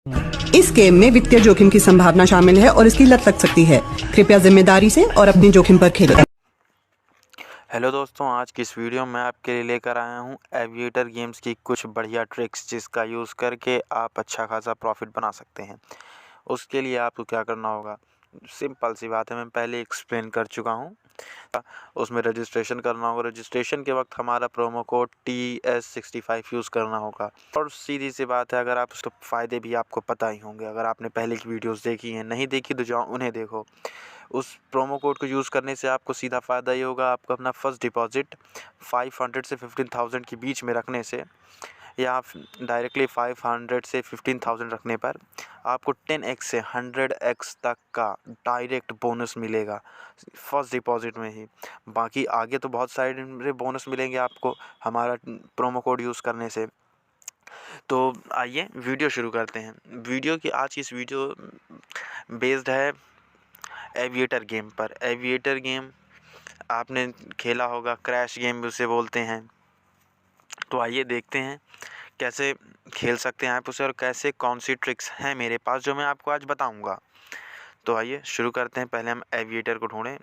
इस गेम में वित्तीय जोखिम की संभावना शामिल है और इसकी लत लग सकती है। कृपया जिम्मेदारी से और अपने जोखिम पर खेलें। हेलो दोस्तों, आज की इस वीडियो में आपके लिए लेकर आया हूं एविएटर गेम्स की कुछ बढ़िया ट्रिक्स जिसका यूज़ करके आप अच्छा खासा प्रॉफिट बना सकते हैं। उसके लिए आपको क्या करना होगा, सिंपल सी बात है, मैं पहले एक्सप्लेन कर चुका हूं। उसमें रजिस्ट्रेशन करना होगा। रजिस्ट्रेशन के वक्त हमारा प्रोमो कोड TS65 यूज़ करना होगा। और सीधी सी बात है, अगर आप उसके फ़ायदे भी आपको पता ही होंगे। अगर आपने पहले की वीडियोस देखी हैं, नहीं देखी तो जाओ उन्हें देखो। उस प्रोमो कोड को यूज़ करने से आपको सीधा फ़ायदा ये होगा, आपको अपना फर्स्ट डिपॉज़िट 500 से 15,000 के बीच में रखने से, या डायरेक्टली 500 से 15,000 रखने पर आपको 10x से 100x तक का डायरेक्ट बोनस मिलेगा फर्स्ट डिपॉज़िट में ही। बाकी आगे तो बहुत सारे बोनस मिलेंगे आपको हमारा प्रोमो कोड यूज़ करने से। तो आइए वीडियो शुरू करते हैं। आज की इस वीडियो बेस्ड है एविएटर गेम पर। एविएटर गेम आपने खेला होगा, क्रैश गेम भी उसे बोलते हैं। तो आइए देखते हैं कैसे खेल सकते हैं आप उसे और कैसे कौन सी ट्रिक्स हैं मेरे पास जो मैं आपको आज बताऊंगा। तो आइए शुरू करते हैं। पहले हम एविएटर को ढूंढें।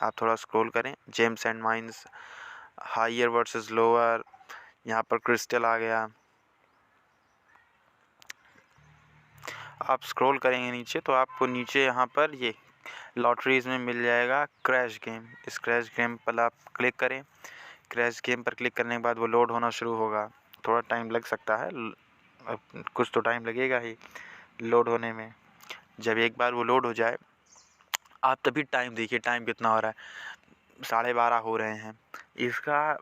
आप थोड़ा स्क्रॉल करें। Gems and mines, higher versus lower, यहाँ पर क्रिस्टल आ गया। आप स्क्रॉल करेंगे नीचे तो आपको नीचे यहाँ पर ये लॉटरीज में मिल जाएगा क्रैश गेम। इस क्रैश गेम पर आप क्लिक करें। क्रैश गेम पर क्लिक करने के बाद वो लोड होना शुरू होगा। थोड़ा टाइम लग सकता है, अब कुछ तो टाइम लगेगा ही लोड होने में। जब एक बार वो लोड हो जाए, आप तभी टाइम देखिए, टाइम कितना हो रहा है। 12:30 हो रहे हैं। इसका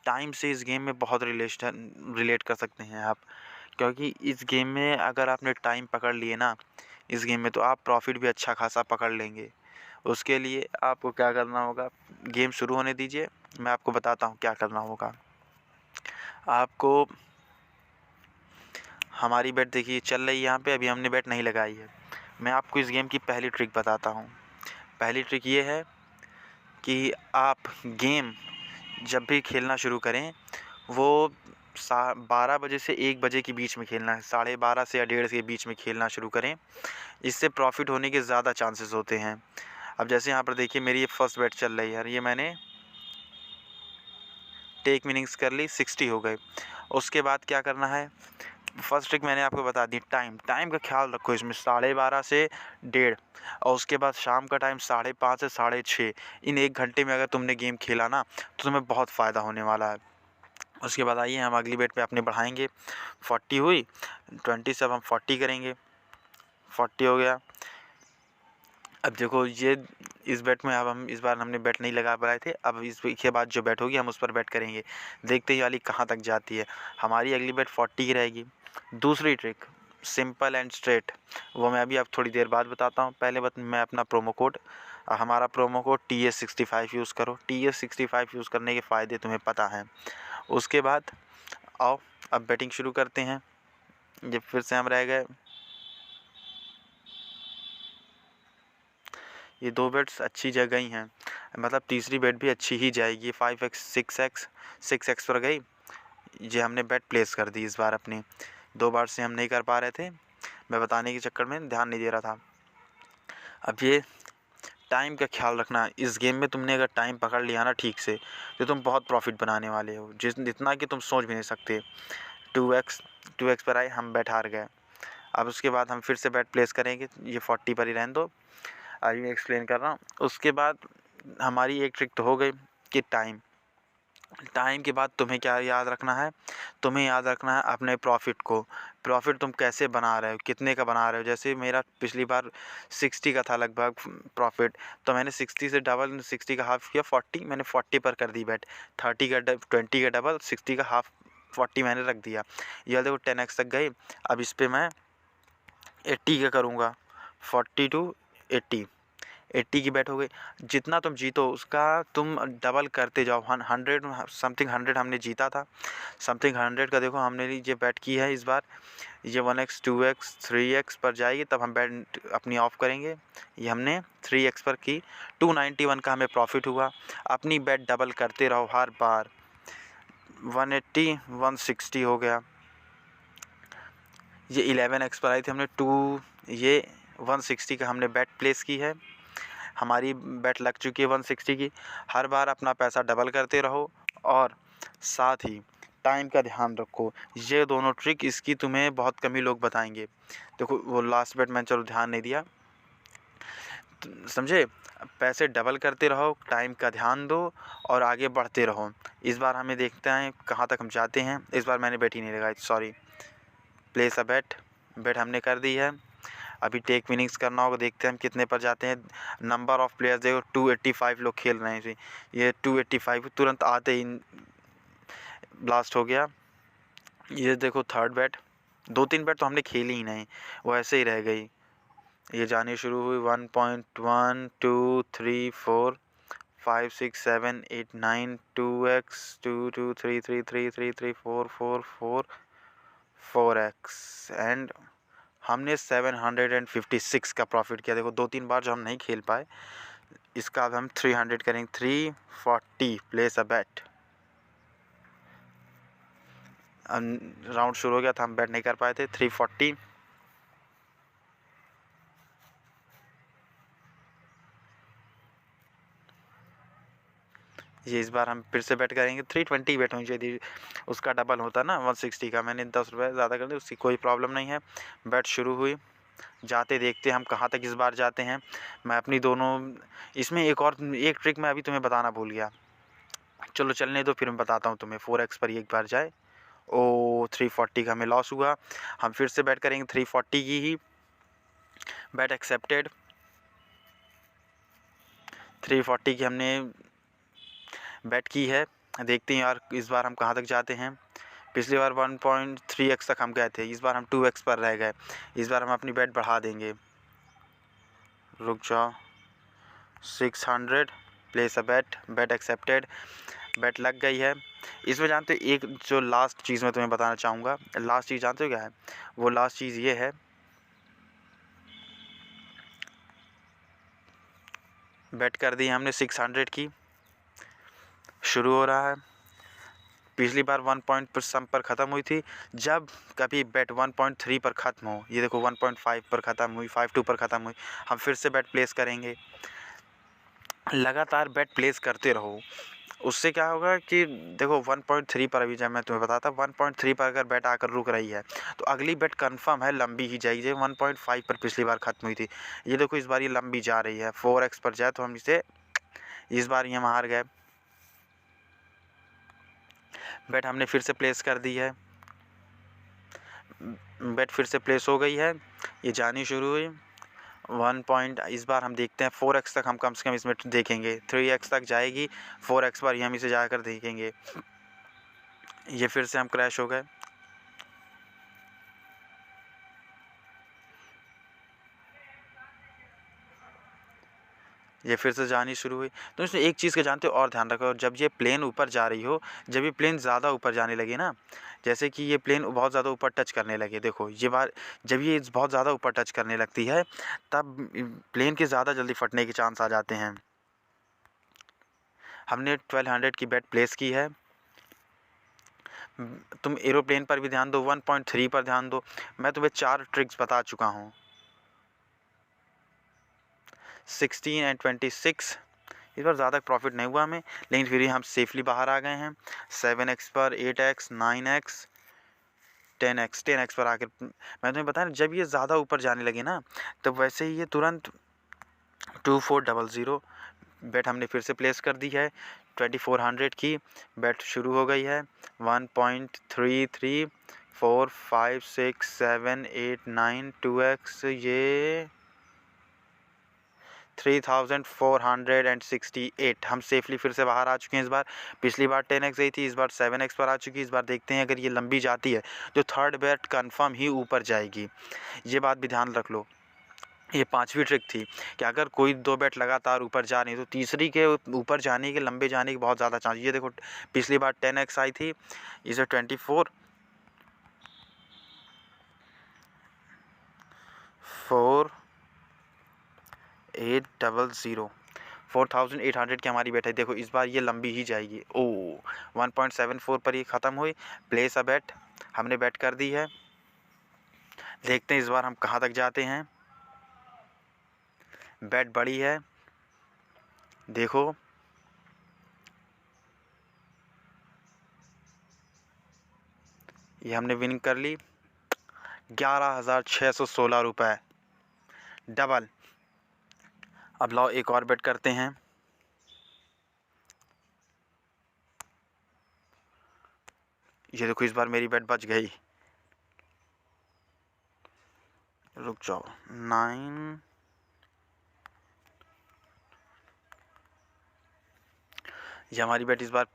टाइम से इस गेम में बहुत रिलेट कर सकते हैं आप, क्योंकि इस गेम में अगर आपने टाइम पकड़ लिए ना, इस गेम में तो आप प्रॉफिट भी अच्छा खासा पकड़ लेंगे। उसके लिए आपको क्या करना होगा, गेम शुरू होने दीजिए, मैं आपको बताता हूँ क्या करना होगा। आपको हमारी बेट देखिए चल रही है यहाँ पे, अभी हमने बेट नहीं लगाई है। मैं आपको इस गेम की पहली ट्रिक बताता हूँ। पहली ट्रिक ये है कि आप गेम जब भी खेलना शुरू करें वो 12 बजे से 1 बजे के बीच में खेलना है। 12:30 से या 1:30 के बीच में खेलना शुरू करें, इससे प्रॉफिट होने के ज़्यादा चांसेस होते हैं। अब जैसे यहाँ पर देखिए मेरी ये फर्स्ट बेट चल रही है और ये मैंने टेक विनिंग्स कर ली, 60 हो गए। उसके बाद क्या करना है, फर्स्ट ट्रिक मैंने आपको बता दी। टाइम का ख्याल रखो इसमें, 12:30 से 1:30, और उसके बाद शाम का टाइम 5:30 से 6:30। इन 1 घंटे में अगर तुमने गेम खेला ना तो तुम्हें बहुत फ़ायदा होने वाला है। उसके बाद आइए हम अगली बेट पे अपने बढ़ाएंगे। 40 हुई, 20 से अब हम 40 करेंगे। 40 हो गया। अब देखो ये इस बेट में, अब हम इस बार हमने बेट नहीं लगा पाए थे, अब इसके बाद जो बेट होगी हम उस पर बेट करेंगे। देखते ही वाली कहाँ तक जाती है। हमारी अगली बेट 40 की रहेगी। दूसरी ट्रिक सिंपल एंड स्ट्रेट, वो मैं अभी आप थोड़ी देर बाद बताता हूँ। पहले मैं अपना प्रोमो कोड, हमारा प्रोमो कोड TS65 यूज़ करो। TS65 यूज़ करने के फ़ायदे तुम्हें पता हैं। उसके बाद आओ अब बैटिंग शुरू करते हैं। जब फिर से हम रह गए, ये 2 बेट्स अच्छी जगह ही हैं, मतलब तीसरी बेट भी अच्छी ही जाएगी। 5x 6x पर गई, ये हमने बेट प्लेस कर दी इस बार अपनी। 2 बार से हम नहीं कर पा रहे थे, मैं बताने के चक्कर में ध्यान नहीं दे रहा था। अब ये टाइम का ख्याल रखना, इस गेम में तुमने अगर टाइम पकड़ लिया ना ठीक से तो तुम बहुत प्रॉफिट बनाने वाले हो, जितना कि तुम सोच भी नहीं सकते। 2x पर आए, हम बैट हार गए। अब उसके बाद हम फिर से बैट प्लेस करेंगे, ये 40 पर ही रहने दो, अभी मैं एक्सप्लेन कर रहा हूँ। उसके बाद हमारी एक ट्रिक तो हो गई कि टाइम के बाद तुम्हें क्या याद रखना है, तुम्हें याद रखना है अपने प्रॉफिट को। प्रॉफिट तुम कैसे बना रहे हो, कितने का बना रहे हो। जैसे मेरा पिछली बार 60 का था लगभग प्रॉफिट, तो मैंने 60 से डबल, 60 का हाफ किया 40, मैंने 40 पर कर दी बैट। 20 का डबल, 60 का हाफ, 40 मैंने रख दिया। ये देखो 10x तक गई। अब इस पर मैं 80 का करूँगा, 40 to 80 की बैट हो गई। जितना तुम जीतो उसका तुम डबल करते जाओ। 100 समथिंग, 100 हमने जीता था, समथिंग 100 का देखो हमने ये बैट की है। इस बार ये 1x 2x 3x पर जाएगी, तब हम बैट अपनी ऑफ करेंगे। ये हमने 3x पर की, 291 का हमें प्रॉफिट हुआ। अपनी बैट डबल करते रहो हर बार। 180 160 हो गया, ये 11x पर आई थी, हमने ये 160 का हमने बेट प्लेस की है, हमारी बेट लग चुकी है 160 की। हर बार अपना पैसा डबल करते रहो और साथ ही टाइम का ध्यान रखो। ये दोनों ट्रिक इसकी तुम्हें बहुत कम ही लोग बताएंगे। देखो वो लास्ट बेट मैंने चलो ध्यान नहीं दिया, समझे। पैसे डबल करते रहो, टाइम का ध्यान दो और आगे बढ़ते रहो। इस बार हमें देखते हैं कहाँ तक हम जाते हैं। इस बार मैंने बेट ही नहीं लगाई, सॉरी। प्लेस अ बेट हमने कर दी है। अभी टेक विनिंग्स करना होगा, देखते हैं हम कितने पर जाते हैं। नंबर ऑफ़ प्लेयर्स देखो 285 लोग खेल रहे हैं। ये 285 तुरंत आते ही ब्लास्ट हो गया। ये देखो थर्ड बेट, 2-3 बेट तो हमने खेली ही नहीं, वो ऐसे ही रह गई। ये जानी शुरू हुई 1.1 2 3 4 5 6 7 8 9 2x 2 2 3 3 3 3 3 4 4 4 4x एंड हमने 756 का प्रॉफिट किया। देखो 2-3 बार जो हम नहीं खेल पाए, इसका अब हम 300 करेंगे। 340 प्लेस अ बेट। राउंड शुरू हो गया था, हम बेट नहीं कर पाए थे। 340 ये इस बार हम फिर से बेट करेंगे। 320 बेट होनी चाहिए, उसका डबल होता ना 160 का। मैंने 10 रुपये ज़्यादा कर दिया, उसकी कोई प्रॉब्लम नहीं है। बेट शुरू हुई, जाते देखते हम कहाँ तक इस बार जाते हैं। मैं अपनी दोनों इसमें एक ट्रिक मैं अभी तुम्हें बताना भूल गया, चलो चलने दो फिर मैं बताता हूँ तुम्हें। 4x पर एक बार जाए, 340 का हमें लॉस हुआ। हम फिर से बेट करेंगे 340 की ही। बेट एक्सेप्टेड। 340 की हमने बेट की है, देखते हैं यार इस बार हम कहाँ तक जाते हैं। पिछली बार 1.3x तक हम गए थे, इस बार हम 2x पर रह गए। इस बार हम अपनी बेट बढ़ा देंगे। रुक जाओ, 600 प्लेस अ बेट एक्सेप्टेड। बेट लग गई है। इसमें जानते हो एक जो लास्ट चीज़ मैं तुम्हें बताना चाहूँगा, लास्ट चीज़ जानते हो क्या है? वो लास्ट चीज़ ये है, बेट कर दी हमने 600 की। शुरू हो रहा है। पिछली बार 1 पॉइंट पर सम पर ख़त्म हुई थी। जब कभी बेट 1.3 पर ख़त्म हो, ये देखो 1.5 पर ख़त्म हुई, 5.2 पर ख़त्म हुई, हम फिर से बेट प्लेस करेंगे। लगातार बेट प्लेस करते रहो, उससे क्या होगा कि देखो 1.3 पर अभी जब मैं तुम्हें बताता 1.3 पर अगर बेट आकर रुक रही है तो अगली बेट कंफर्म है लंबी ही जाएगी। जैसे 1.5 पर पिछली बार ख़त्म हुई थी, ये देखो इस बार ये लंबी जा रही है। 4x पर जाए तो हम इस बार ये हम हार गए। बेट हमने फिर से प्लेस कर दी है, बेट फिर से प्लेस हो गई है। ये जानी शुरू हुई 1 पॉइंट। इस बार हम देखते हैं 4x तक हम कम से कम इसमें देखेंगे। 3x तक जाएगी, 4x पर ही हम इसे जाकर देखेंगे। ये फिर से हम क्रैश हो गए। ये फिर से जानी शुरू हुई। तो इसमें एक चीज़ का जानते हो और ध्यान रखो, जब ये प्लेन ऊपर जा रही हो, जब ये प्लेन ज़्यादा ऊपर जाने लगे ना, जैसे कि ये प्लेन बहुत ज़्यादा ऊपर टच करने लगे, देखो ये बार जब ये बहुत ज़्यादा ऊपर टच करने लगती है तब प्लेन के ज़्यादा जल्दी फटने के चांस आ जाते हैं। हमने 1200 की बेट प्लेस की है। तुम एरोप्लेन पर भी ध्यान दो, 1.3 पर ध्यान दो। मैं तुम्हें 4 ट्रिक्स बता चुका हूँ। 16 एंड 26। इस बार ज़्यादा प्रॉफिट नहीं हुआ हमें, लेकिन फिर भी हम सेफली बाहर आ गए हैं। 7x पर, 8x, 9x, 10x पर आकर मैं तुम्हें बताया जब ये ज़्यादा ऊपर जाने लगे ना, तब वैसे ही ये तुरंत 2400 बेट हमने फिर से प्लेस कर दी है। 2400 की बेट शुरू हो गई है। 1.33 4 5 6 7 8 9 2x, ये 3468 हम सेफली फिर से बाहर आ चुके हैं। इस बार पिछली बार 10x गई थी, इस बार 7x पर आ चुकी है। इस बार देखते हैं अगर ये लंबी जाती है तो थर्ड बेट कंफर्म ही ऊपर जाएगी, ये बात भी ध्यान रख लो। ये 5वीं ट्रिक थी कि अगर कोई 2 बेट लगातार ऊपर जा रही है तो तीसरी के ऊपर जाने के, लंबे जाने के बहुत ज़्यादा चांस। ये देखो पिछली बार 10x आई थी, इसे 24 4 800 4800 की हमारी बेट है। देखो इस बार ये लंबी ही जाएगी। 1.74 पर ये ख़त्म हुई। प्लेस अ बेट हमने बेट कर दी है। देखते हैं इस बार हम कहाँ तक जाते हैं। बेट बड़ी है, देखो ये हमने विनिंग कर ली 11,616 रुपये, डबल। अब लाओ एक और बेट करते हैं। ये देखो इस बार मेरी बेट बच गई। रुक जाओ, 9, ये हमारी बेट इस बार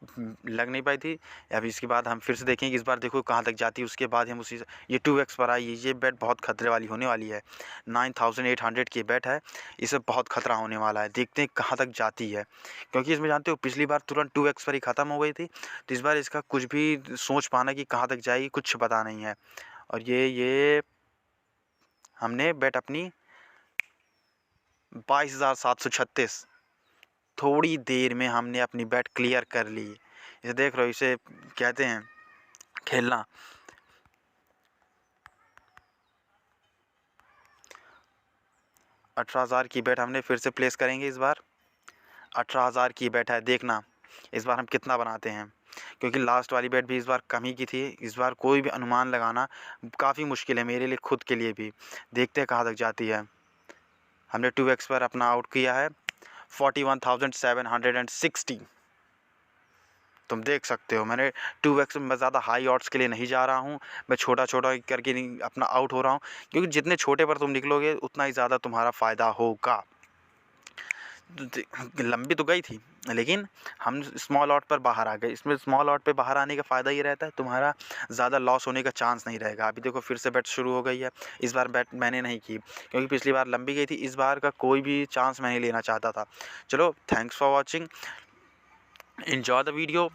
लग नहीं पाई थी। अब इसके बाद हम फिर से देखेंगे इस बार, देखो कहाँ तक जाती है। उसके बाद हम उसी ये 2x पर आई है। ये बेट बहुत खतरे वाली होने वाली है। 9,800 की बेट है, इसे बहुत खतरा होने वाला है। देखते हैं कहाँ तक जाती है, क्योंकि इसमें जानते हो पिछली बार तुरंत 2x पर ही ख़त्म हो गई थी। तो इस बार इसका कुछ भी सोच पाना कि कहाँ तक जाएगी कुछ पता नहीं है। और ये हमने बेट अपनी 22,736, थोड़ी देर में हमने अपनी बेट क्लियर कर ली। इसे देख रहे हो, इसे कहते हैं खेलना। $18,000 की बेट हमने फिर से प्लेस करेंगे इस बार। 18,000 की बेट है, देखना इस बार हम कितना बनाते हैं, क्योंकि लास्ट वाली बेट भी इस बार कम ही की थी। इस बार कोई भी अनुमान लगाना काफ़ी मुश्किल है मेरे लिए, खुद के लिए भी। देखते हैं कहाँ तक जाती है। हमने 2x पर अपना आउट किया है 41,760। तुम देख सकते हो मैंने 2x में ज़्यादा हाई ऑड्स के लिए नहीं जा रहा हूँ, मैं छोटा छोटा करके नहीं अपना आउट हो रहा हूँ, क्योंकि जितने छोटे पर तुम निकलोगे उतना ही ज़्यादा तुम्हारा फ़ायदा होगा। लंबी तो गई थी, लेकिन हम स्मॉल ऑट पर बाहर आ गए। इसमें स्मॉल ऑट पे बाहर आने का फ़ायदा ये रहता है, तुम्हारा ज़्यादा लॉस होने का चांस नहीं रहेगा। अभी देखो फिर से बेट शुरू हो गई है। इस बार बेट मैंने नहीं की, क्योंकि पिछली बार लंबी गई थी। इस बार का कोई भी चांस मैं नहीं लेना चाहता था। चलो, thanks for watching, enjoy the video,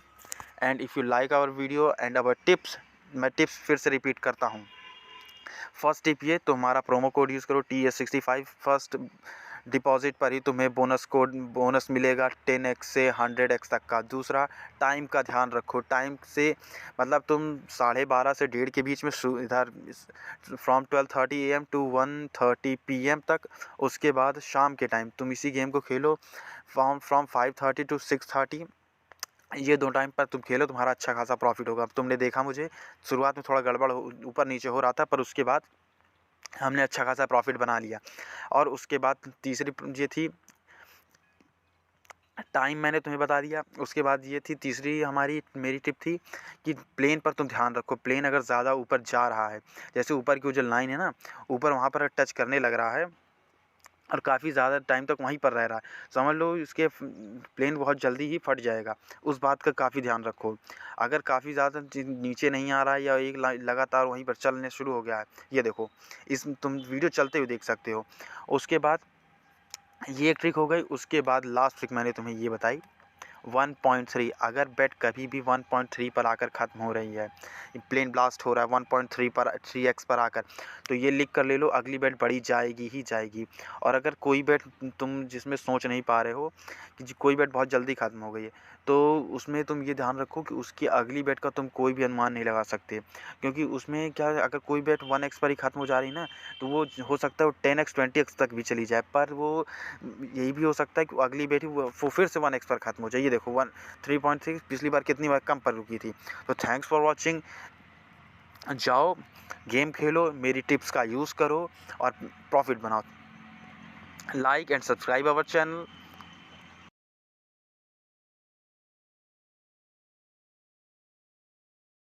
and if you like our video and our tips. मैं टिप्स फिर से रिपीट करता हूँ। फर्स्ट टिप ये, तो हमारा प्रोमो कोड यूज़ करो TS65। फर्स्ट डिपॉजिट पर ही तुम्हें बोनस मिलेगा 10x से 100x तक का। दूसरा, टाइम का ध्यान रखो। टाइम से मतलब तुम 12:30 से 1:30 के बीच में इधर फ्रॉम 12:30 AM टू 1:30 PM तक। उसके बाद शाम के टाइम तुम इसी गेम को खेलो फ्रॉम 5:30 टू 6:30। ये 2 टाइम पर तुम खेलो, तुम्हारा अच्छा खासा प्रॉफिट होगा। तुमने देखा, मुझे शुरुआत में थोड़ा गड़बड़ ऊपर नीचे हो रहा था, पर उसके बाद हमने अच्छा खासा प्रॉफिट बना लिया। और उसके बाद तीसरी ये थी, टाइम मैंने तुम्हें बता दिया। उसके बाद ये थी तीसरी मेरी टिप थी कि प्लेन पर तुम ध्यान रखो। प्लेन अगर ज़्यादा ऊपर जा रहा है, जैसे ऊपर की जो लाइन है ना, ऊपर वहाँ पर टच करने लग रहा है और काफ़ी ज़्यादा टाइम तक वहीं पर रह रहा है, समझ लो इसके प्लेन बहुत जल्दी ही फट जाएगा। उस बात का काफ़ी ध्यान रखो। अगर काफ़ी ज़्यादा नीचे नहीं आ रहा है या एक लगातार वहीं पर चलने शुरू हो गया है, ये देखो, तुम वीडियो चलते हुए देख सकते हो। उसके बाद ये एक ट्रिक हो गई। उसके बाद लास्ट ट्रिक मैंने तुम्हें ये बताई 1.3। अगर बेट कभी भी 1.3 पर आकर ख़त्म हो रही है, प्लेन ब्लास्ट हो रहा है 1.3 पर 3x पर आकर, तो ये लिख कर ले लो, अगली बेट बड़ी जाएगी ही जाएगी। और अगर कोई बेट तुम जिसमें सोच नहीं पा रहे हो कि कोई बेट बहुत जल्दी ख़त्म हो गई है, तो उसमें तुम ये ध्यान रखो कि उसकी अगली बेट का तुम कोई भी अनुमान नहीं लगा सकते। क्योंकि उसमें क्या है, अगर कोई बेट 1x पर ही ख़त्म हो जा रही ना, तो वो हो सकता है वो 10x 20x तक भी चली जाए। पर वो यही भी हो सकता है कि अगली बेट वो फिर से 1x पर ख़त्म हो जाए। ये देखो 3.6 पिछली बार कितनी बार कम पर रुकी थी। तो थैंक्स फॉर वॉचिंग। जाओ गेम खेलो, मेरी टिप्स का यूज़ करो और प्रॉफिट बनाओ। Like and subscribe our channel.